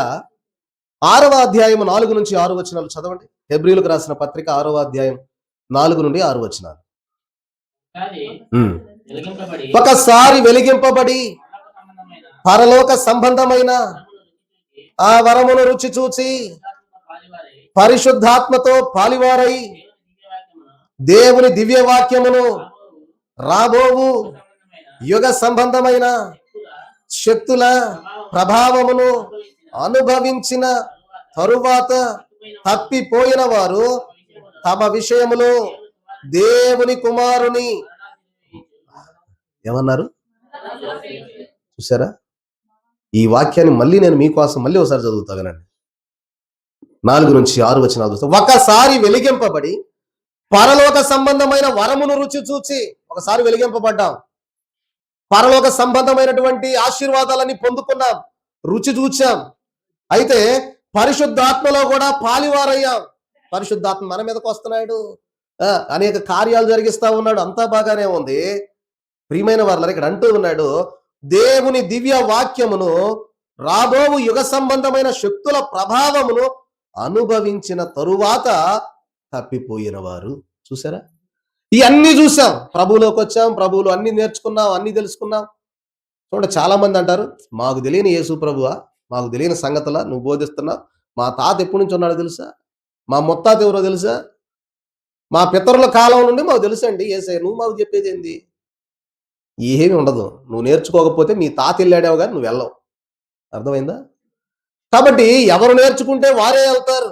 6వ అధ్యాయం 4 నుంచి 6 వచనాలు చదవండి. హెబ్రీయులకు రాసిన పత్రిక 6వ అధ్యాయం 4 నుండి 6 వచనాలు. ఒకసారి వెలిగింపబడి పరలోక సంబంధమైన ఆ వరమును రుచి చూచి పరిశుద్ధాత్మతో పాలివారై దేవుని దివ్య వాక్యమును రాబోవు యుగ సంబంధమైన శక్తుల ప్రభావమును అనుభవించిన తరువాత తప్పిపోయిన వారు తమ విషయములో దేవుని కుమారుని ఏమన్నారు చూసారా? ఈ వాక్యాన్ని మళ్ళీ నేను మీకోసం మళ్ళీ ఒకసారి చదువుతా వినండి. 4 నుంచి 6 వచనాలు చూస్తా. ఒకసారి వెలిగింపబడి పరలోక సంబంధమైన వరమును రుచి చూచి, ఒకసారి వెలిగింపబడ్డాం, పరలోక సంబంధమైనటువంటి ఆశీర్వాదాలని పొందుకున్నాం, రుచి చూచాం. అయితే పరిశుద్ధాత్మలో కూడా పాలివారయ్యాం. పరిశుద్ధాత్మ మన మీదకి వస్తున్నాడు, అనేక కార్యాలు జరిగిస్తా ఉన్నాడు, అంతా బాగానే ఉంది. ప్రియమైన వారులారా, ఇక్కడ అంటూ ఉన్నాడు, దేవుని దివ్య వాక్యమును రాబోవు యుగ సంబంధమైన శక్తుల ప్రభావమును అనుభవించిన తరువాత తప్పిపోయిన వారు. చూసారా? ఇవన్నీ చూసాం, ప్రభువులోకి వచ్చాం, ప్రభువులు అన్ని నేర్చుకున్నాం, అన్ని తెలుసుకున్నాం. చూడండి, చాలా మంది అంటారు, మాకు తెలియని యేసు ప్రభువా, మాకు తెలియని సంగతులా నువ్వు బోధిస్తున్నావు, మా తాత ఎప్పటి నుంచి ఉన్నాడో తెలుసా, మా ముత్తాత ఎవరో తెలుసా, మా పితరుల కాలం నుండి మాకు తెలుసండి యేసయ్య, నువ్వు మాకు చెప్పేది ఏంది? ఏమీ ఉండదు. నువ్వు నేర్చుకోకపోతే మీ తాత వెళ్ళాడేవో కానీ నువ్వు వెళ్ళవు. అర్థమైందా? కాబట్టి ఎవరు నేర్చుకుంటే వారే వెళ్తారు,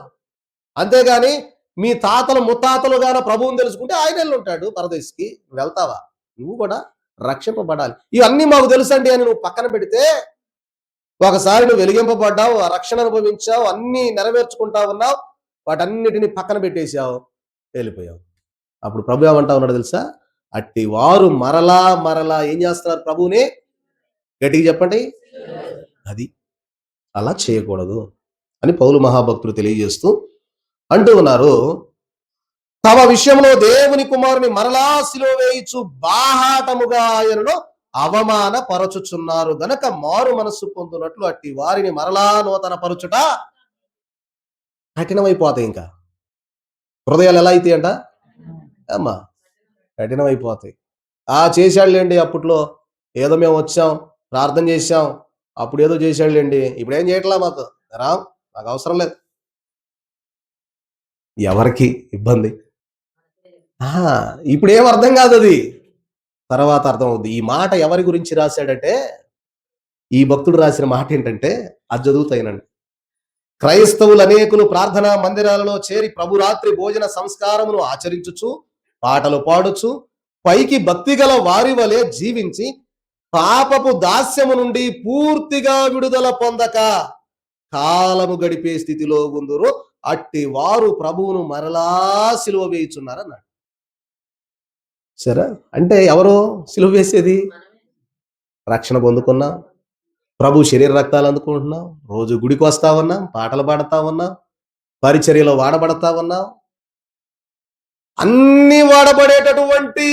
అంతేగాని మీ తాతలు ముత్తాతలు గాన ప్రభువుని తెలుసుకుంటే ఆయన వెళ్ళి ఉంటాడు పరదేశికి, నువ్వు వెళ్తావా? నువ్వు కూడా రక్షింపబడాలి. ఇవన్నీ మాకు తెలుసండి అని నువ్వు పక్కన పెడితే, ఒకసారి నువ్వు వెలిగింపబడ్డావు, రక్షణ అనుభవించావు, అన్ని నెరవేర్చుకుంటా ఉన్నావు, వాటన్నిటిని పక్కన పెట్టేశావు, వెళ్ళిపోయావు. అప్పుడు ప్రభు ఏమంటా ఉన్నాడు తెలుసా? అట్టి వారు మరలా మరలా ఏం చేస్తున్నారు? ప్రభువుని గట్టిగా చెప్పండి. అది అలా చేయకూడదు అని పౌలు మహాభక్తులు తెలియజేస్తూ అంటూ ఉన్నారు. తమ విషయంలో దేవుని కుమారుని మరలా సిలువ వేయిచు బాహాటముగా ఆయనను అవమాన పరచుచున్నారు గనక మారు మనస్సు పొందునట్లు అట్టి వారిని మరలా నూతన పరచుట కఠినమైపోతాయి. ఇంకా హృదయాలు ఎలా అయితే అంట అమ్మా కఠినమైపోతాయి. చేశాడులేండి, అప్పట్లో ఏదో మేము వచ్చాం, ప్రార్థన చేశాం, అప్పుడు ఏదో చేశాడులేండి, ఇప్పుడు ఏం చేయట్లా, మాకు నాకు అవసరం లేదు. ఎవరికి ఇబ్బంది? ఇప్పుడు ఏం అర్థం కాదు, అది తర్వాత అర్థం అవుద్ది. ఈ మాట ఎవరి గురించి రాశాడంటే, ఈ భక్తుడు రాసిన మాట ఏంటంటే, అది చదువుతాయినండి. క్రైస్తవులు అనేకులు ప్రార్థనా మందిరాలలో చేరి ప్రభురాత్రి భోజన సంస్కారమును ఆచరించుచు పాటలు పాడుచు పైకి భక్తిగల వారి వలె జీవించి పాపపు దాస్యము నుండి పూర్తిగా విడుదల పొందక కాలము గడిపే స్థితిలో ఉందురు, అట్టి వారు ప్రభువును మరలా సిలువ వేయుచున్నారన్నాడు. సరే, అంటే ఎవరు సిలువ వేసేది? రక్షణ పొందుకున్నాం, ప్రభు శరీర రక్తాలు అందుకుంటున్నాం, రోజు గుడికి వస్తా ఉన్నాం, పాటలు పాడుతా ఉన్నాం, పరిచర్యలో వాడబడతా ఉన్నాం, అన్ని వాడబడేటటువంటి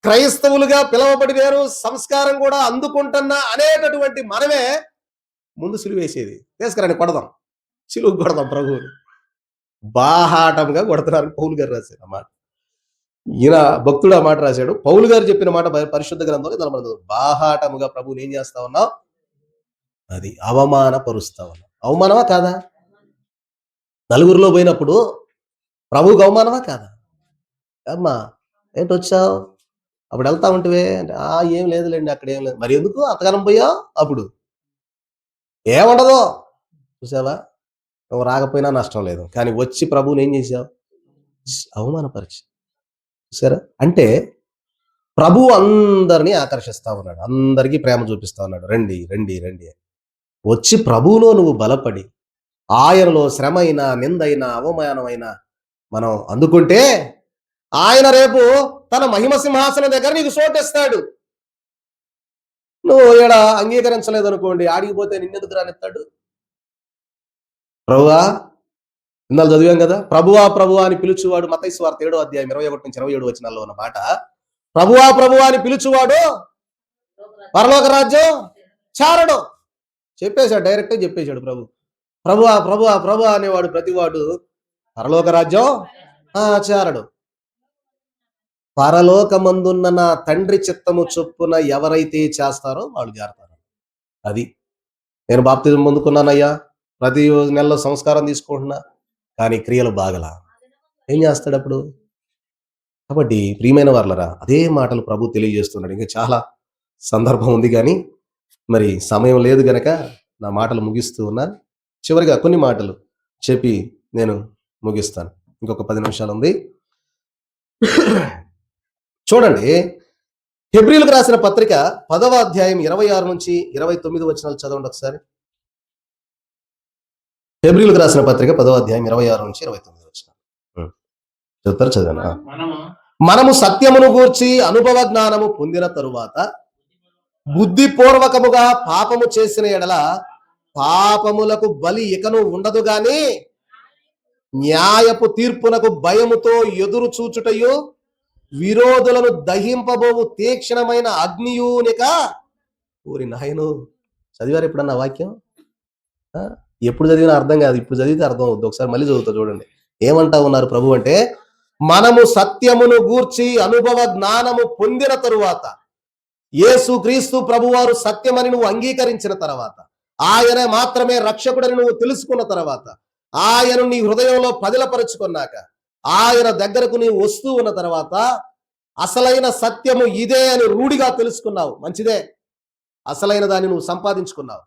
క్రైస్తవులుగా పిలవబడినారు, సంస్కారం కూడా అందుకుంటున్నా అనేటటువంటి మనమే ముందు సిలువ వేసేది. తీసుకురండి, కొడదాం, సిలువు కొడదాం, ప్రభువుని బాహాటంగా కొడుతున్నారు పౌలు గారు రాశారు అన్నమాట. ఈయన భక్తుడు ఆ మాట రాశాడు, పౌలు గారు చెప్పిన మాట పరిశుద్ధ గ్రంథంలో బాహాటముగా ప్రభువుని ఏం చేస్తా ఉన్నావు? అది అవమాన పరుస్తా ఉన్నావు. అవమానమా కాదా? నలుగురిలో పోయినప్పుడు ప్రభువుకి అవమానమా కాదా? అమ్మా ఏంటి వచ్చావు, అప్పుడు వెళ్తా ఉంటివే అంటే, ఏం లేదులేండి, అక్కడ ఏం లేదు. మరి ఎందుకు అంతగానం పోయావు? అప్పుడు ఏముండదు, చూసావా, నువ్వు రాకపోయినా నష్టం లేదు, కానీ వచ్చి ప్రభువుని ఏం చేశావు? అవమానపరిచి. చూసారా? అంటే ప్రభువు అందరినీ ఆకర్షిస్తా ఉన్నాడు, అందరికీ ప్రేమ చూపిస్తా ఉన్నాడు, రండి రండి రండి. వచ్చి ప్రభువులో నువ్వు బలపడి ఆయనలో శ్రమైనా నిందైనా అవమానమైనా మనం అందుకుంటే ఆయన రేపు తన మహిమ సింహాసనం దగ్గర నీకు చోటిస్తాడు. నువ్వు ఈడ అంగీకరించలేదు అనుకోండి, ఆడిగిపోతే నిన్నెందుకు రానిస్తాడు? ప్రభువా, ఇందాక చదివాం కదా, ప్రభువా ప్రభువా అని పిలుచువాడు మత్తయి సువార్త 7వ అధ్యాయం 21 నుంచి 27 వచనాల్లో ఉన్న మాట, ప్రభువా ప్రభువా అని పిలుచువాడు పరలోక రాజ్యం చారడు. చెప్పేశాడు, డైరెక్ట్గా చెప్పేశాడు ప్రభు. ప్రభువా ప్రభువా ప్రభువా అనేవాడు ప్రతివాడు పరలోక రాజ్యం చేరడు. పరలోకమందున్న నా తండ్రి చిత్తము చొప్పున ఎవరైతే చేస్తారో వాళ్ళు చేరతారు. అది నేను బాప్తిజం పొందుకున్నానయ్యా, ప్రతి నెలలో సంస్కారం తీసుకుంటున్నా, కానీ క్రియలు బాగలా, ఏం చేస్తాడు అప్పుడు? కాబట్టి ప్రియమైన వాళ్ళరా, అదే మాటలు ప్రభు తెలియజేస్తున్నాడు. ఇంకా చాలా సందర్భం ఉంది కానీ మరి సమయం లేదు గనక నా మాటలు ముగిస్తూ ఉన్నాను. చివరిగా కొన్ని మాటలు చెప్పి నేను ముగిస్తాను. ఇంకొక 10 నిమిషాలు ఉంది. చూడండి, హెబ్రీలకు రాసిన పత్రిక 10వ అధ్యాయం 26 నుంచి 29 వచనాలు చదవండి ఒకసారి. హెబ్రీలకు రాసిన పత్రిక 10వ అధ్యాయం 26 నుంచి 29 వచనాలు చెప్తారు, చదవండి. మనము సత్యమును గూర్చి అనుభవ జ్ఞానము పొందిన తరువాత బుద్ధిపూర్వకముగా పాపము చేసిన ఎడల పాపములకు బలి ఇకను ఉండదు గాని న్యాయపు తీర్పునకు భయముతో ఎదురు చూచుటయు విరోధులను దహింపబోవు తీక్షణమైన అగ్నియునిక. ఊరి నాయను, చదివారు ఎప్పుడన్నా వాక్యం? ఎప్పుడు చదివినా అర్థం కాదు, ఇప్పుడు చదివితే అర్థం అవుతుంది. ఒకసారి మళ్ళీ చదువుతా చూడండి. ఏమంటా ఉన్నారు ప్రభు అంటే, మనము సత్యమును గూర్చి అనుభవ జ్ఞానము పొందిన తరువాత, యేసు క్రీస్తు ప్రభువారు సత్యమని నువ్వు అంగీకరించిన తర్వాత, ఆయన మాత్రమే రక్షకుడని నువ్వు తెలుసుకున్న తర్వాత, ఆయనను నీ హృదయంలో పదిలపరుచుకున్నాక, ఆయన దగ్గరకు నీవు వస్తూ ఉన్న తర్వాత అసలైన సత్యము ఇదే అని రూఢిగా తెలుసుకున్నావు. మంచిదే, అసలైన దాన్ని నువ్వు సంపాదించుకున్నావు.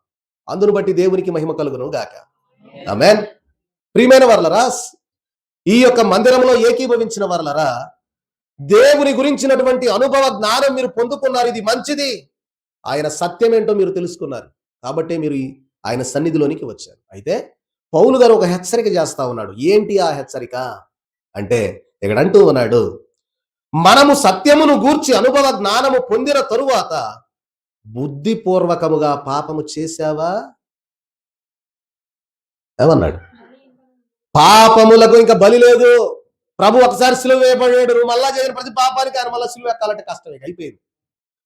అందును బట్టి దేవునికి మహిమ కలుగును గాక. ఆమేన్. ప్రియమైన వారలారా, ఈ యొక్క మందిరంలో ఏకీభవించిన వారలారా, దేవుని గురించినటువంటి అనుభవ జ్ఞానం మీరు పొందుకున్నారు. ఇది మంచిది. ఆయన సత్యం ఏంటో మీరు తెలుసుకున్నారు కాబట్టి మీరు ఆయన సన్నిధిలోనికి వచ్చారు. అయితే పౌలు గారు ఒక హెచ్చరిక చేస్తా ఉన్నాడు. ఏంటి ఆ హెచ్చరిక అంటే, ఇక్కడ అంటూ ఉన్నాడు, మనము సత్యమును గూర్చి అనుభవ జ్ఞానము పొందిన తరువాత బుద్ధిపూర్వకముగా పాపము చేశావా ఏమన్నాడు? పాపములకు ఇంకా బలి లేదు. ప్రభు ఒకసారి సిలువ వేయబడాడు, నువ్వు మళ్ళా చేయని ప్రతి పాపానికి ఆయన మళ్ళీ సిలువ ఎక్కాలంటే కష్టమే, అయిపోయింది.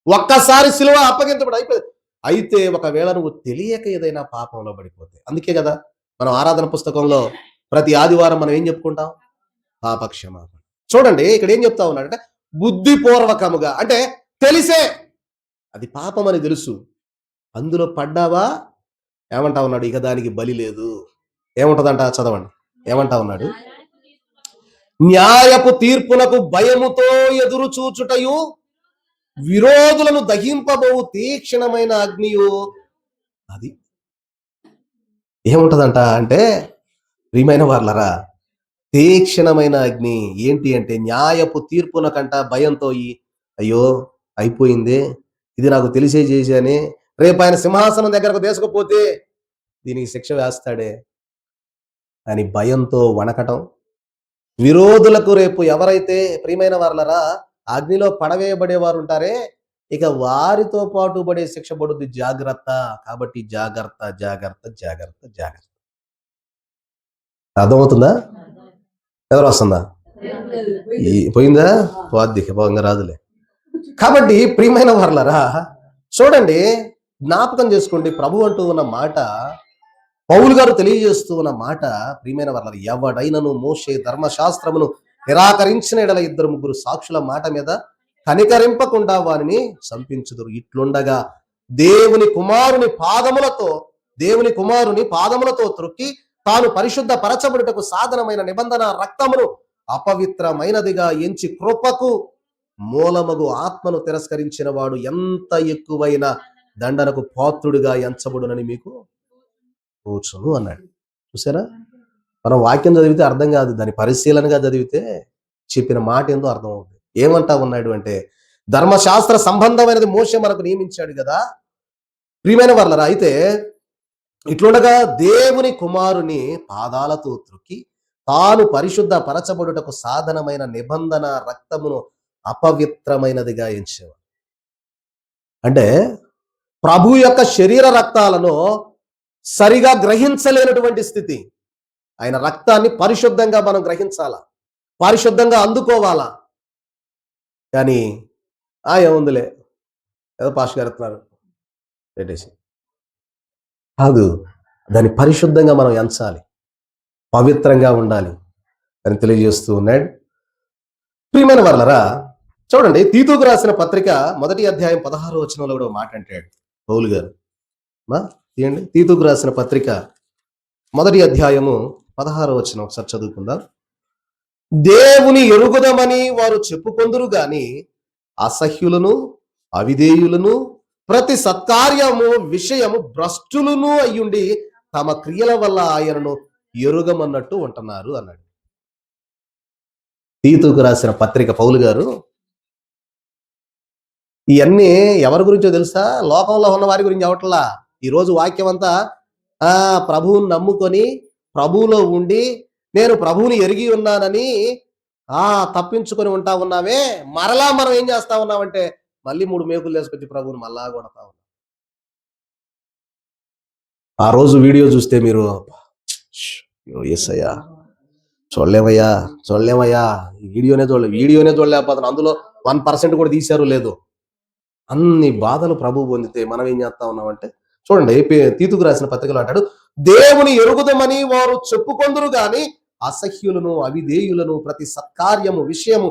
ఒక్కసారి సిలువ అప్పగించబడి అయిపోయింది. అయితే ఒకవేళ నువ్వు తెలియక ఏదైనా పాపంలో పడిపోతే, అందుకే కదా మనం ఆరాధన పుస్తకంలో ప్రతి ఆదివారం మనం ఏం చెప్పుకుంటాం? పాపక్షమాపణ. చూడండి, ఇక్కడ ఏం చెప్తా ఉన్నాడంటే, బుద్ధిపూర్వకముగా అంటే తెలిసే, అది పాపం అని తెలుసు, అందులో పడ్డావా, ఏమంటా ఉన్నాడు? ఇక దానికి బలి లేదు. ఏముంటదంట? చదవండి, ఏమంటా ఉన్నాడు? న్యాయపు తీర్పునకు భయముతో ఎదురు చూచుటయు విరోధులను దహింపబోవు తీక్షణమైన అగ్నియు. అది ఏముంటదంట అంటే, ప్రియమైన వారలారా, తీక్షణమైన అగ్ని ఏంటి అంటే, న్యాయపు తీర్పునకంట భయంతో, అయ్యో అయిపోయింది, ఇది నాకు తెలిసే చేశానే, రేపు ఆయన సింహాసనం దగ్గరకు తీసుకుపోతే దీనికి శిక్ష వేస్తాడే అని భయంతో వణకటం. విరోధులకు రేపు ఎవరైతే ప్రియమైన వారలారా అగ్నిలో పడవేయబడేవారు ఉంటారే, ఇక వారితో పాటు పడే శిక్ష పడుద్ది. జాగ్రత్త. కాబట్టి జాగ్రత్త జాగ్రత్త జాగ్రత్త జాగ్రత్త. అర్థమవుతుందా? ఎవరు వస్తుందా? పోయిందా? పోద్ది, పోగా రాదులే. కాబట్టి ప్రియమైన వారలారా చూడండి, జ్ఞాపకం చేసుకోండి, ప్రభు అంటూ ఉన్న మాట, పౌలు గారు తెలియజేస్తూ ఉన్న మాట, ప్రియమైన వారలారా, ఎవడైనను మోషే ధర్మశాస్త్రమును నిరాకరించిన ఎడల 2-3 సాక్షుల మాట మీద కనికరింపకుండా వారిని చంపించుదురు. ఇట్లుండగా దేవుని కుమారుని పాదములతో త్రొక్కి తాను పరిశుద్ధ పరచబడుటకు సాధనమైన నిబంధన రక్తమును అపవిత్రమైనదిగా ఎంచి కృపకు మూలమగు ఆత్మను తిరస్కరించిన వాడు ఎంత ఎక్కువైన దండనకు పాత్రుడిగా ఎంచబడునని మీకు కూర్చును అన్నాడు. చూసారా, మనం వాక్యం చదివితే అర్థం కాదు, దాని పరిశీలనగా చదివితే చెప్పిన మాట ఏందో అర్థం అవుతుంది. ఏమంటా ఉన్నాడు అంటే, ధర్మశాస్త్ర సంబంధమైనది మోషే మనకు నియమించాడు కదా. ప్రియమైన వారలారా, అయితే ఇట్లుండగా దేవుని కుమారుని పాదాలతో త్రొక్కి తాను పరిశుద్ధ పరచబడుటకు సాధనమైన నిబంధన రక్తమును అపవిత్రమైనదిగా ఎంచేవాడు. అంటే ప్రభు యొక్క శరీర రక్తాలను సరిగా గ్రహించలేనటువంటి స్థితి. ఆయన రక్తాన్ని పరిశుద్ధంగా మనం గ్రహించాలా, పరిశుద్ధంగా అందుకోవాలా. కానీ ఏముందిలే, ఏదో పాస్టర్ గారు ఎత్తున్నారు పెట్టేసి కాదు. దాన్ని పరిశుద్ధంగా మనం ఎంచాలి, పవిత్రంగా ఉండాలి అని తెలియజేస్తూ ఉన్నాడు. ప్రియమైన వాళ్ళరా, చూడండి తీతుకు రాసిన పత్రిక 1వ అధ్యాయం 16వ వచనంలో కూడా మాట అంటాడు పౌలు గారు. తీయండి, తీతుకు రాసిన పత్రిక 1వ అధ్యాయము 16వ వచనం ఒకసారి చదువుకుందాం. దేవుని ఎరుగుదమని వారు చెప్పుకొందురు గాని అసహ్యులను, అవిధేయులను, ప్రతి సత్కార్యము విషయము భ్రష్టులను అయ్యుండి తమ క్రియల వల్ల ఆయనను ఎరుగమన్నట్టు ఉంటున్నారు అన్నాడు. తీతుకు రాసిన పత్రిక పౌలు గారు ఇవన్నీ ఎవరి గురించో తెలుసా? లోకంలో ఉన్న వారి గురించి అవట్లా. ఈరోజు వాక్యం అంతా ప్రభువుని నమ్ముకొని ప్రభువులో ఉండి నేను ప్రభువుని ఎరిగి ఉన్నానని తప్పించుకొని ఉంటా ఉన్నామే, మరలా మనం ఏం చేస్తా ఉన్నామంటే మళ్ళీ 3 మేకులు వేసుకొచ్చి ప్రభువుని మళ్ళా కొడతా ఉన్నాం. ఆ రోజు వీడియో చూస్తే మీరు యేసయ్యా చూడలేమయ్యా వీడియోనే చూడలేకపోతాను, అందులో 1% కూడా తీశారు లేదు. అన్ని బాధలు ప్రభువు పొందితే మనం ఏం చేస్తా ఉన్నామంటే చూడండి, తీతుకు రాసిన పత్రికలో అంటాడు, దేవుని ఎరుగుదమని వారు చెప్పుకొందురు గాని అసహ్యులను, అవిధేయులను, ప్రతి సత్కార్యము విషయము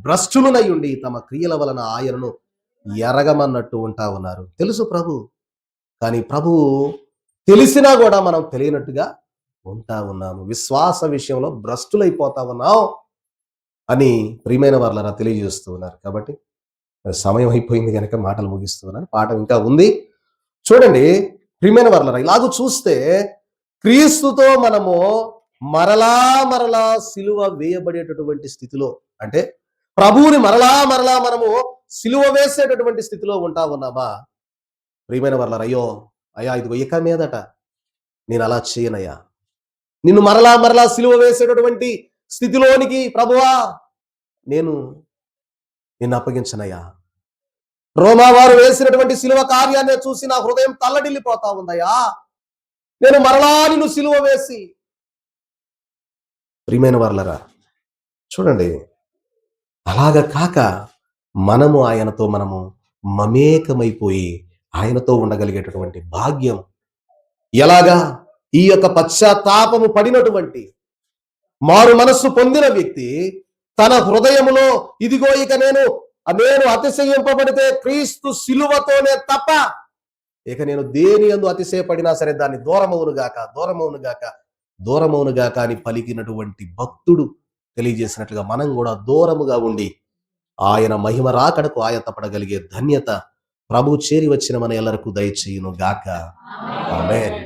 భ్రష్టులనై ఉండి తమ క్రియల వలన ఆయనను ఎరగమన్నట్టు ఉంటా ఉన్నారు. తెలుసు ప్రభు, కానీ ప్రభు తెలిసినా కూడా మనం తెలియనట్టుగా ఉంటా ఉన్నాము. విశ్వాస విషయంలో భ్రష్టులైపోతా ఉన్నాం అని ప్రియమైన వాళ్ళరా తెలియజేస్తూ ఉన్నారు. కాబట్టి సమయం అయిపోయింది కనుక మాటలు ముగిస్తూ ఉన్నాను. పాఠం ఇంకా ఉంది. చూడండి ప్రియమైన వాళ్ళరా, ఇలాగూ చూస్తే క్రీస్తుతో మనము మరలా సిలువ వేయబడేటటువంటి స్థితిలో, అంటే ప్రభువుని మరలా మనము సిలువ వేసేటటువంటి స్థితిలో ఉంటా ఉన్నామా? ప్రియమైన వాళ్ళరా, అయ్యా ఇదిగో ఇక మీదట నేను అలా చేయనయ్యా, నిన్ను మరలా సిలువ వేసేటటువంటి స్థితిలోనికి ప్రభువా నిన్ను అప్పగించనయ్యా. రోమా వారు వేసినటువంటి సిలువ కార్యాన్ని చూసి నా హృదయం తల్లడిల్లిపోతా ఉందయ్యా, నేను మరలా నిన్ను సిలువ వేసి. ప్రియమైన వాళ్ళరా చూడండి, అలాగ కాక మనము ఆయనతో మమేకమైపోయి ఆయనతో ఉండగలిగేటటువంటి భాగ్యం ఎలాగా? ఈ యొక్క పశ్చాత్తాపము పడినటువంటి మారు మనస్సు పొందిన వ్యక్తి తన హృదయములో ఇదిగో ఇక నేను అతిశయింపబడితే క్రీస్తు సిలువతోనే తప్ప ఇక నేను దేని యందు అతిశయపడినా సరే దాన్ని దూరమవును గాక అని పలికినటువంటి భక్తుడు తెలియజేసినట్లుగా మనం కూడా దూరముగా ఉండి ఆయన మహిమ రాకడకు ఆయత్తపడగలిగే ధన్యత ప్రభు చేరి వచ్చిన మన ఎల్లరకు దయచేయును గాక. ఆమేన్.